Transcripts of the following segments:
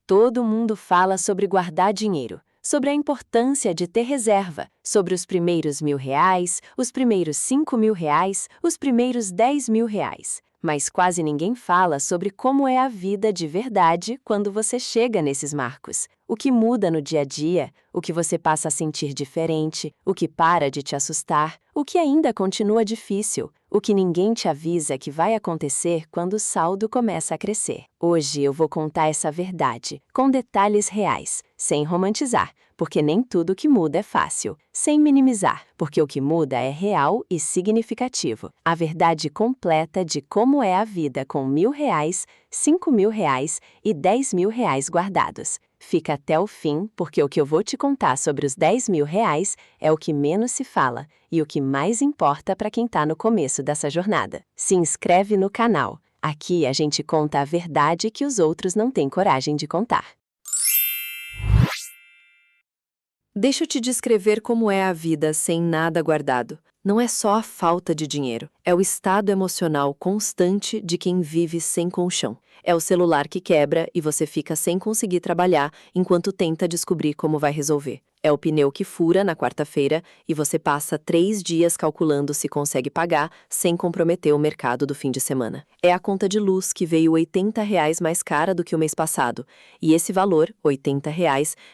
Todo mundo fala sobre guardar dinheiro, sobre a importância de ter reserva, sobre os primeiros R$ 1.000, os primeiros R$ 5.000, os primeiros R$ 10.000. Mas quase ninguém fala sobre como é a vida de verdade quando você chega nesses marcos. O que muda no dia a dia, o que você passa a sentir diferente, o que para de te assustar, o que ainda continua difícil, o que ninguém te avisa que vai acontecer quando o saldo começa a crescer. Hoje eu vou contar essa verdade, com detalhes reais, sem romantizar, porque nem tudo que muda é fácil, sem minimizar, porque o que muda é real e significativo. A verdade completa de como é a vida com R$ 1.000, R$ 5.000 e R$ 10.000 guardados. Fica até o fim, porque o que eu vou te contar sobre os R$ 10.000 é o que menos se fala e o que mais importa para quem está no começo dessa jornada. Se inscreve no canal. Aqui a gente conta a verdade que os outros não têm coragem de contar. Deixa eu te descrever como é a vida sem nada guardado. Não é só a falta de dinheiro, é o estado emocional constante de quem vive sem colchão. É o celular que quebra e você fica sem conseguir trabalhar enquanto tenta descobrir como vai resolver. É o pneu que fura na quarta-feira e você passa 3 dias calculando se consegue pagar sem comprometer o mercado do fim de semana. É a conta de luz que veio R$ 80 mais cara do que o mês passado. E esse valor, R$ 80,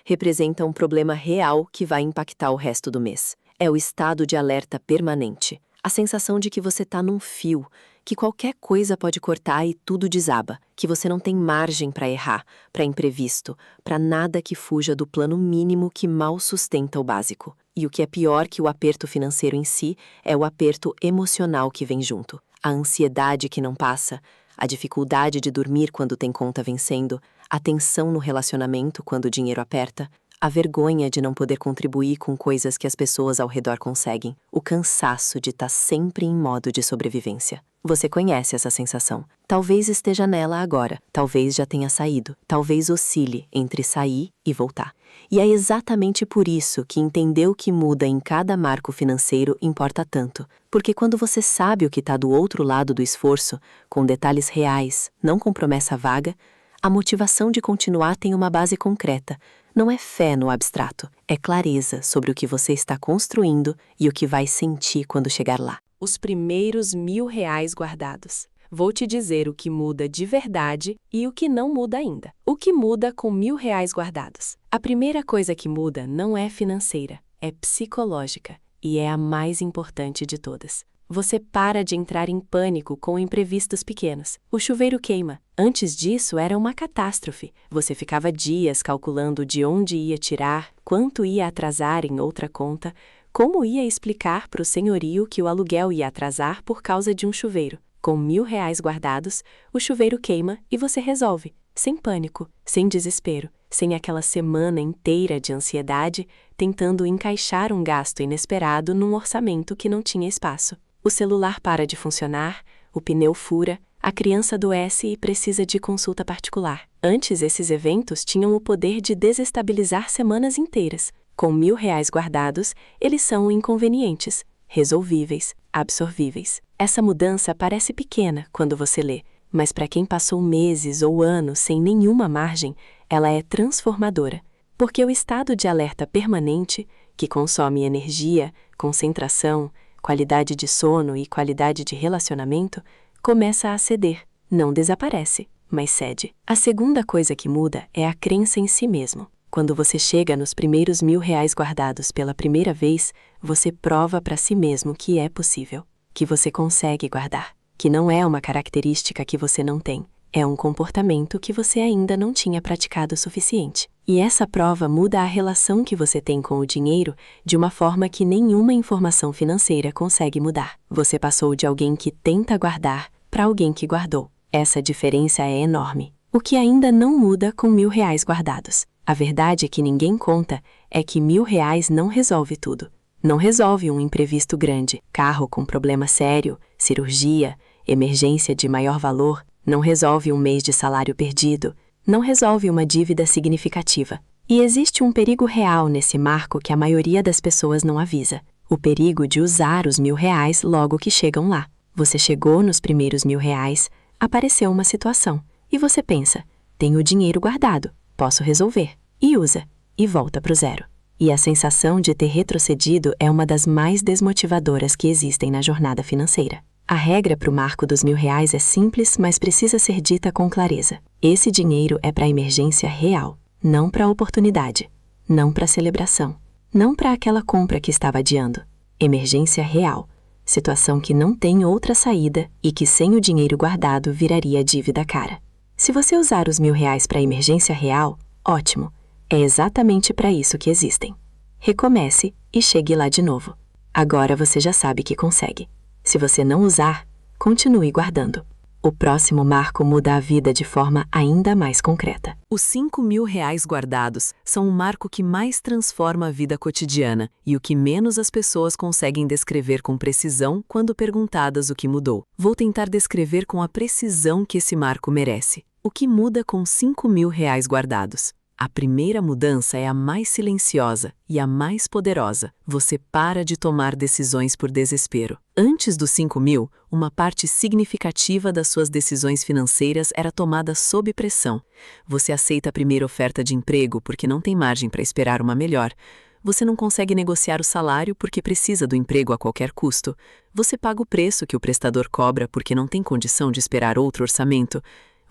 representa um problema real que vai impactar o resto do mês. É o estado de alerta permanente. A sensação de que você está num fio, que qualquer coisa pode cortar e tudo desaba, que você não tem margem para errar, para imprevisto, para nada que fuja do plano mínimo que mal sustenta o básico. E o que é pior que o aperto financeiro em si é o aperto emocional que vem junto. A ansiedade que não passa, a dificuldade de dormir quando tem conta vencendo, a tensão no relacionamento quando o dinheiro aperta, a vergonha de não poder contribuir com coisas que as pessoas ao redor conseguem, o cansaço de estar sempre em modo de sobrevivência. Você conhece essa sensação. Talvez esteja nela agora, talvez já tenha saído, talvez oscile entre sair e voltar. E é exatamente por isso que entender o que muda em cada marco financeiro importa tanto. Porque quando você sabe o que está do outro lado do esforço, com detalhes reais, não com promessa vaga, a motivação de continuar tem uma base concreta. Não é fé no abstrato, é clareza sobre o que você está construindo e o que vai sentir quando chegar lá. Os primeiros R$ 1.000 guardados. Vou te dizer o que muda de verdade e o que não muda ainda. O que muda com R$ 1.000 guardados? A primeira coisa que muda não é financeira, é psicológica e é a mais importante de todas. Você para de entrar em pânico com imprevistos pequenos. O chuveiro queima. Antes disso, era uma catástrofe. Você ficava dias calculando de onde ia tirar, quanto ia atrasar em outra conta, como ia explicar para o senhorio que o aluguel ia atrasar por causa de um chuveiro. Com R$ 1.000 guardados, o chuveiro queima e você resolve. Sem pânico, sem desespero, sem aquela semana inteira de ansiedade, tentando encaixar um gasto inesperado num orçamento que não tinha espaço. O celular para de funcionar, o pneu fura, a criança adoece e precisa de consulta particular. Antes, esses eventos tinham o poder de desestabilizar semanas inteiras. Com R$ 1.000 guardados, eles são inconvenientes, resolvíveis, absorvíveis. Essa mudança parece pequena quando você lê, mas para quem passou meses ou anos sem nenhuma margem, ela é transformadora. Porque o estado de alerta permanente, que consome energia, concentração, qualidade de sono e qualidade de relacionamento, começa a ceder. Não desaparece, mas cede. A segunda coisa que muda é a crença em si mesmo. Quando você chega nos primeiros R$ 1.000 guardados pela primeira vez, você prova para si mesmo que é possível, que você consegue guardar, que não é uma característica que você não tem, é um comportamento que você ainda não tinha praticado o suficiente. E essa prova muda a relação que você tem com o dinheiro de uma forma que nenhuma informação financeira consegue mudar. Você passou de alguém que tenta guardar para alguém que guardou. Essa diferença é enorme. O que ainda não muda com R$ 1.000 guardados. A verdade que ninguém conta é que R$ 1.000 não resolve tudo. Não resolve um imprevisto grande, carro com problema sério, cirurgia, emergência de maior valor, não resolve um mês de salário perdido, não resolve uma dívida significativa. E existe um perigo real nesse marco que a maioria das pessoas não avisa. O perigo de usar os R$ 1.000 logo que chegam lá. Você chegou nos primeiros R$ 1.000, apareceu uma situação, e você pensa, tenho o dinheiro guardado, posso resolver. E usa. E volta pro zero. E a sensação de ter retrocedido é uma das mais desmotivadoras que existem na jornada financeira. A regra para o marco dos R$ 1.000 é simples, mas precisa ser dita com clareza. Esse dinheiro é para a emergência real, não para a oportunidade, não para a celebração, não para aquela compra que estava adiando. Emergência real, situação que não tem outra saída e que sem o dinheiro guardado viraria dívida cara. Se você usar os R$ 1.000 para emergência real, ótimo, é exatamente para isso que existem. Recomece e chegue lá de novo. Agora você já sabe que consegue. Se você não usar, continue guardando. O próximo marco muda a vida de forma ainda mais concreta. Os R$ 5.000 guardados são o marco que mais transforma a vida cotidiana e o que menos as pessoas conseguem descrever com precisão quando perguntadas o que mudou. Vou tentar descrever com a precisão que esse marco merece. O que muda com R$ 5.000 guardados? A primeira mudança é a mais silenciosa e a mais poderosa. Você para de tomar decisões por desespero. Antes dos 5.000, uma parte significativa das suas decisões financeiras era tomada sob pressão. Você aceita a primeira oferta de emprego porque não tem margem para esperar uma melhor. Você não consegue negociar o salário porque precisa do emprego a qualquer custo. Você paga o preço que o prestador cobra porque não tem condição de esperar outro orçamento.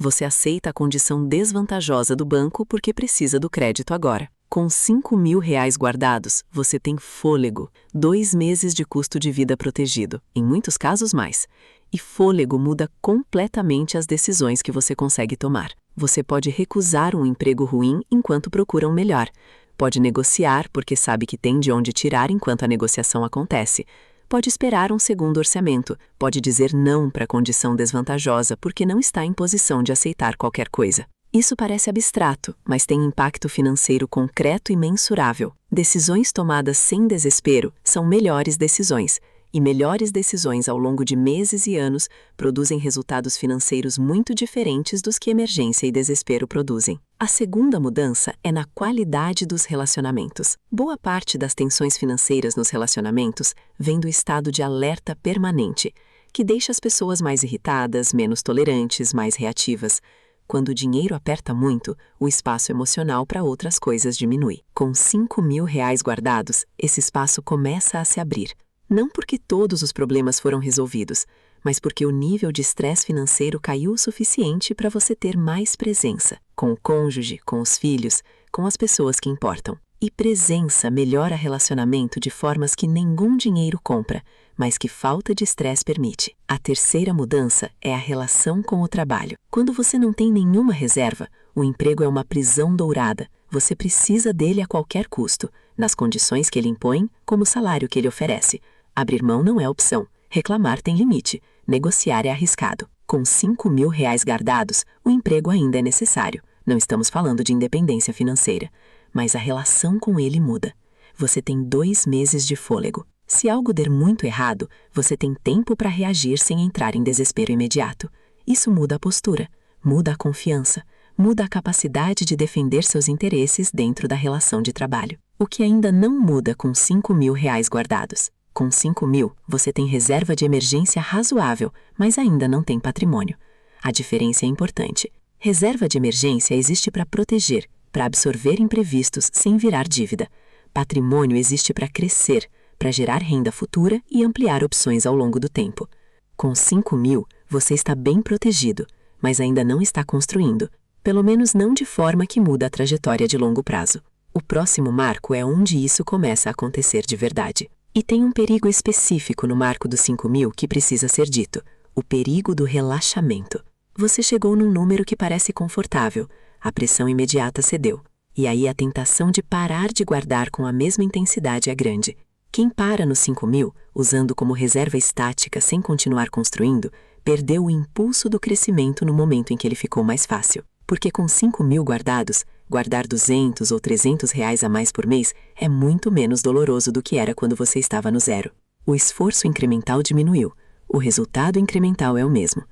Você aceita a condição desvantajosa do banco porque precisa do crédito agora. Com R$ 5.000 guardados, você tem fôlego, 2 meses de custo de vida protegido, em muitos casos mais. E fôlego muda completamente as decisões que você consegue tomar. Você pode recusar um emprego ruim enquanto procura um melhor. Pode negociar porque sabe que tem de onde tirar enquanto a negociação acontece. Pode esperar um segundo orçamento, pode dizer não para a condição desvantajosa porque não está em posição de aceitar qualquer coisa. Isso parece abstrato, mas tem impacto financeiro concreto e mensurável. Decisões tomadas sem desespero são melhores decisões, e melhores decisões ao longo de meses e anos produzem resultados financeiros muito diferentes dos que emergência e desespero produzem. A segunda mudança é na qualidade dos relacionamentos. Boa parte das tensões financeiras nos relacionamentos vem do estado de alerta permanente, que deixa as pessoas mais irritadas, menos tolerantes, mais reativas. Quando o dinheiro aperta muito, o espaço emocional para outras coisas diminui. Com R$ 5.000 guardados, esse espaço começa a se abrir. Não porque todos os problemas foram resolvidos, mas porque o nível de estresse financeiro caiu o suficiente para você ter mais presença, com o cônjuge, com os filhos, com as pessoas que importam. E presença melhora relacionamento de formas que nenhum dinheiro compra, mas que falta de estresse permite. A terceira mudança é a relação com o trabalho. Quando você não tem nenhuma reserva, o emprego é uma prisão dourada. Você precisa dele a qualquer custo, nas condições que ele impõe, como o salário que ele oferece. Abrir mão não é opção. Reclamar tem limite. Negociar é arriscado. Com R$ 5.000 guardados, o emprego ainda é necessário. Não estamos falando de independência financeira. Mas a relação com ele muda. Você tem 2 meses de fôlego. Se algo der muito errado, você tem tempo para reagir sem entrar em desespero imediato. Isso muda a postura, muda a confiança, muda a capacidade de defender seus interesses dentro da relação de trabalho. O que ainda não muda com R$ 5.000 guardados. Com 5.000, você tem reserva de emergência razoável, mas ainda não tem patrimônio. A diferença é importante. Reserva de emergência existe para proteger, para absorver imprevistos sem virar dívida. Patrimônio existe para crescer, para gerar renda futura e ampliar opções ao longo do tempo. Com 5.000, você está bem protegido, mas ainda não está construindo, pelo menos não de forma que muda a trajetória de longo prazo. O próximo marco é onde isso começa a acontecer de verdade. E tem um perigo específico no marco dos 5.000 que precisa ser dito: o perigo do relaxamento. Você chegou num número que parece confortável, a pressão imediata cedeu. E aí a tentação de parar de guardar com a mesma intensidade é grande. Quem para nos 5.000, usando como reserva estática sem continuar construindo, perdeu o impulso do crescimento no momento em que ele ficou mais fácil. Porque com 5.000 guardados, guardar 200 ou 300 reais a mais por mês é muito menos doloroso do que era quando você estava no zero. O esforço incremental diminuiu, o resultado incremental é o mesmo.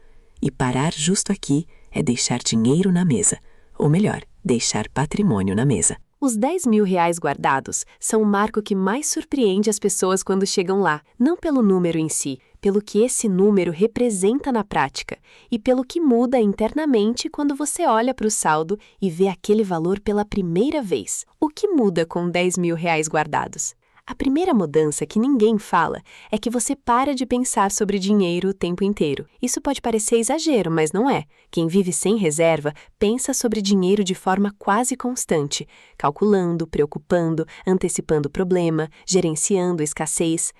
E parar justo aqui é deixar dinheiro na mesa, ou melhor, deixar patrimônio na mesa. Os R$ 10.000 guardados são o marco que mais surpreende as pessoas quando chegam lá, não pelo número em si, pelo que esse número representa na prática e pelo que muda internamente quando você olha para o saldo e vê aquele valor pela primeira vez. O que muda com R$ 10.000 guardados? A primeira mudança que ninguém fala é que você para de pensar sobre dinheiro o tempo inteiro. Isso pode parecer exagero, mas não é. Quem vive sem reserva pensa sobre dinheiro de forma quase constante, calculando, preocupando, antecipando o problema, gerenciando a escassez.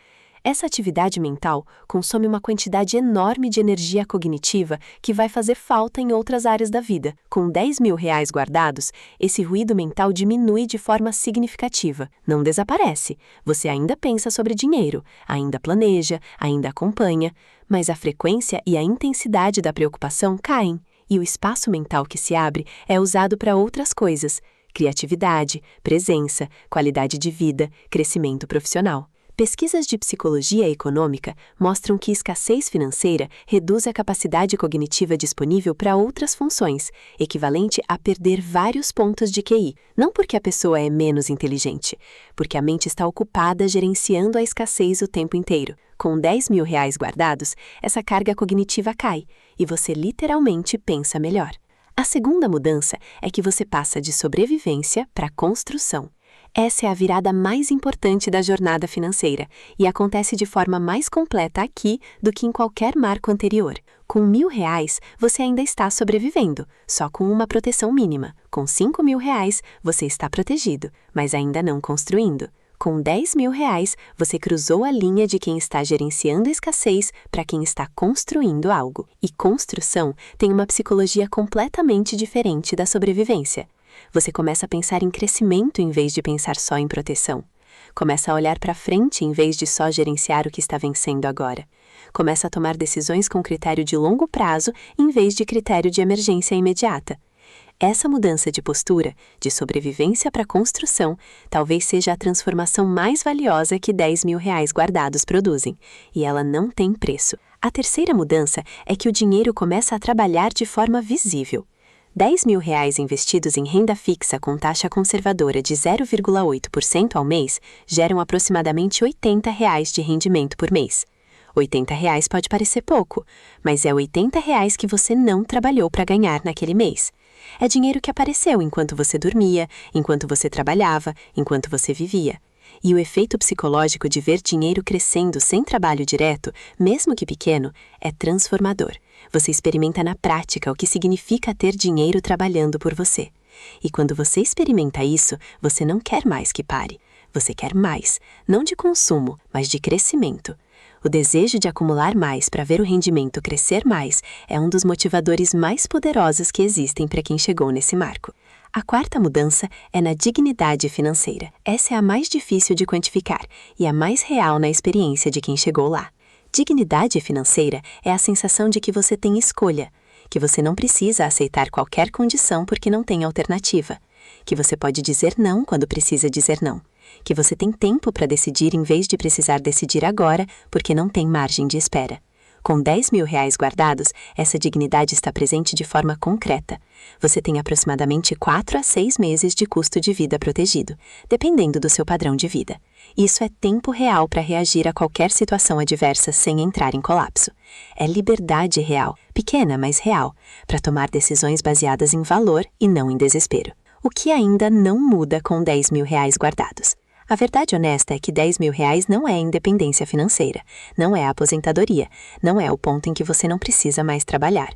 Essa atividade mental consome uma quantidade enorme de energia cognitiva que vai fazer falta em outras áreas da vida. Com R$ 10.000 guardados, esse ruído mental diminui de forma significativa. Não desaparece. Você ainda pensa sobre dinheiro, ainda planeja, ainda acompanha, mas a frequência e a intensidade da preocupação caem, e o espaço mental que se abre é usado para outras coisas: criatividade, presença, qualidade de vida, crescimento profissional. Pesquisas de psicologia econômica mostram que escassez financeira reduz a capacidade cognitiva disponível para outras funções, equivalente a perder vários pontos de QI. Não porque a pessoa é menos inteligente, porque a mente está ocupada gerenciando a escassez o tempo inteiro. Com R$ 10.000 guardados, essa carga cognitiva cai e você literalmente pensa melhor. A segunda mudança é que você passa de sobrevivência para construção. Essa é a virada mais importante da jornada financeira e acontece de forma mais completa aqui do que em qualquer marco anterior. Com R$ 1.000, você ainda está sobrevivendo, só com uma proteção mínima. Com R$ 5.000, você está protegido, mas ainda não construindo. Com R$ 10.000, você cruzou a linha de quem está gerenciando a escassez para quem está construindo algo. E construção tem uma psicologia completamente diferente da sobrevivência. Você começa a pensar em crescimento em vez de pensar só em proteção. Começa a olhar para frente em vez de só gerenciar o que está vencendo agora. Começa a tomar decisões com critério de longo prazo em vez de critério de emergência imediata. Essa mudança de postura, de sobrevivência para construção, talvez seja a transformação mais valiosa que R$ 10.000 guardados produzem, e ela não tem preço. A terceira mudança é que o dinheiro começa a trabalhar de forma visível. R$ 10.000 investidos em renda fixa com taxa conservadora de 0,8% ao mês geram aproximadamente R$ 80 de rendimento por mês. R$ 80 pode parecer pouco, mas é R$ 80 que você não trabalhou para ganhar naquele mês. É dinheiro que apareceu enquanto você dormia, enquanto você trabalhava, enquanto você vivia. E o efeito psicológico de ver dinheiro crescendo sem trabalho direto, mesmo que pequeno, é transformador. Você experimenta na prática o que significa ter dinheiro trabalhando por você. E quando você experimenta isso, você não quer mais que pare. Você quer mais, não de consumo, mas de crescimento. O desejo de acumular mais para ver o rendimento crescer mais é um dos motivadores mais poderosos que existem para quem chegou nesse marco. A quarta mudança é na dignidade financeira. Essa é a mais difícil de quantificar e a mais real na experiência de quem chegou lá. Dignidade financeira é a sensação de que você tem escolha, que você não precisa aceitar qualquer condição porque não tem alternativa, que você pode dizer não quando precisa dizer não, que você tem tempo para decidir em vez de precisar decidir agora porque não tem margem de espera. Com R$ 10.000 guardados, essa dignidade está presente de forma concreta. Você tem aproximadamente 4 a 6 meses de custo de vida protegido, dependendo do seu padrão de vida. Isso é tempo real para reagir a qualquer situação adversa sem entrar em colapso. É liberdade real, pequena mas real, para tomar decisões baseadas em valor e não em desespero. O que ainda não muda com R$ 10.000 guardados. A verdade honesta é que R$ 10.000 não é independência financeira, não é aposentadoria, não é o ponto em que você não precisa mais trabalhar.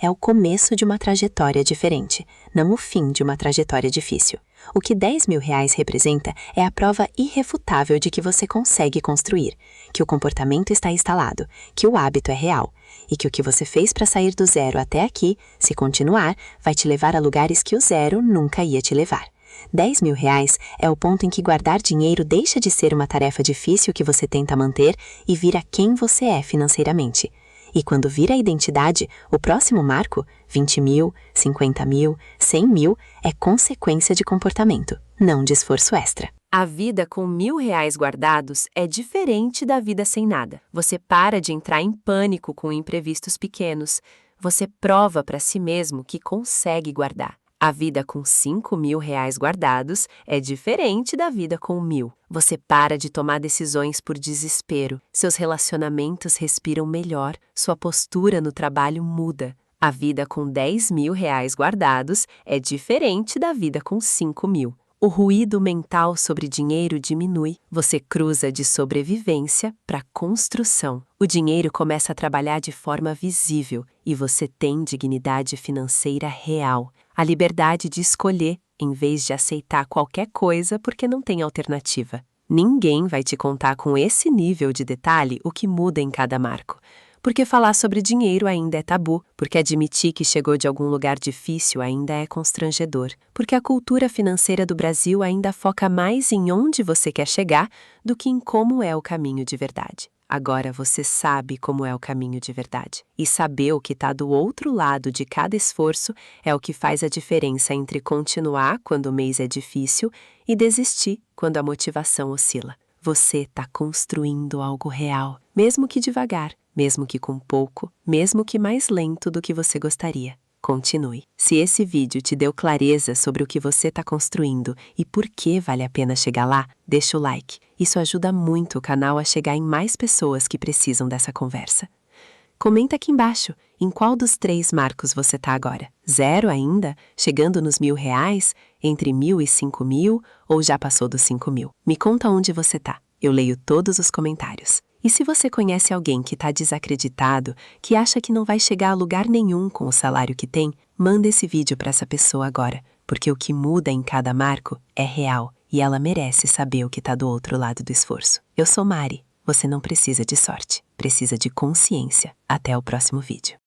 É o começo de uma trajetória diferente, não o fim de uma trajetória difícil. O que R$ 10.000 representa é a prova irrefutável de que você consegue construir, que o comportamento está instalado, que o hábito é real, e que o que você fez para sair do zero até aqui, se continuar, vai te levar a lugares que o zero nunca ia te levar. R$ 10.000 é o ponto em que guardar dinheiro deixa de ser uma tarefa difícil que você tenta manter e vira quem você é financeiramente. E quando vira a identidade, o próximo marco, 20.000, 50.000, 100.000, é consequência de comportamento, não de esforço extra. A vida com R$ 1.000 guardados é diferente da vida sem nada. Você para de entrar em pânico com imprevistos pequenos. Você prova para si mesmo que consegue guardar. A vida com R$ 5.000 guardados é diferente da vida com 1.000. Você para de tomar decisões por desespero, seus relacionamentos respiram melhor, sua postura no trabalho muda. A vida com R$ 10.000 guardados é diferente da vida com 5.000. O ruído mental sobre dinheiro diminui. Você cruza de sobrevivência para construção. O dinheiro começa a trabalhar de forma visível e você tem dignidade financeira real. A liberdade de escolher, em vez de aceitar qualquer coisa porque não tem alternativa. Ninguém vai te contar com esse nível de detalhe o que muda em cada marco. Porque falar sobre dinheiro ainda é tabu, porque admitir que chegou de algum lugar difícil ainda é constrangedor, porque a cultura financeira do Brasil ainda foca mais em onde você quer chegar do que em como é o caminho de verdade. Agora você sabe como é o caminho de verdade. E saber o que está do outro lado de cada esforço é o que faz a diferença entre continuar quando o mês é difícil e desistir quando a motivação oscila. Você está construindo algo real, mesmo que devagar, mesmo que com pouco, mesmo que mais lento do que você gostaria. Continue. Se esse vídeo te deu clareza sobre o que você está construindo e por que vale a pena chegar lá, deixa o like. Isso ajuda muito o canal a chegar em mais pessoas que precisam dessa conversa. Comenta aqui embaixo em qual dos 3 marcos você está agora. 0 ainda? Chegando nos R$ 1.000? Entre 1.000 e 5.000? Ou já passou dos 5.000? Me conta onde você está. Eu leio todos os comentários. E se você conhece alguém que está desacreditado, que acha que não vai chegar a lugar nenhum com o salário que tem, manda esse vídeo para essa pessoa agora, porque o que muda em cada marco é real e ela merece saber o que está do outro lado do esforço. Eu sou Mari. Você não precisa de sorte, precisa de consciência. Até o próximo vídeo.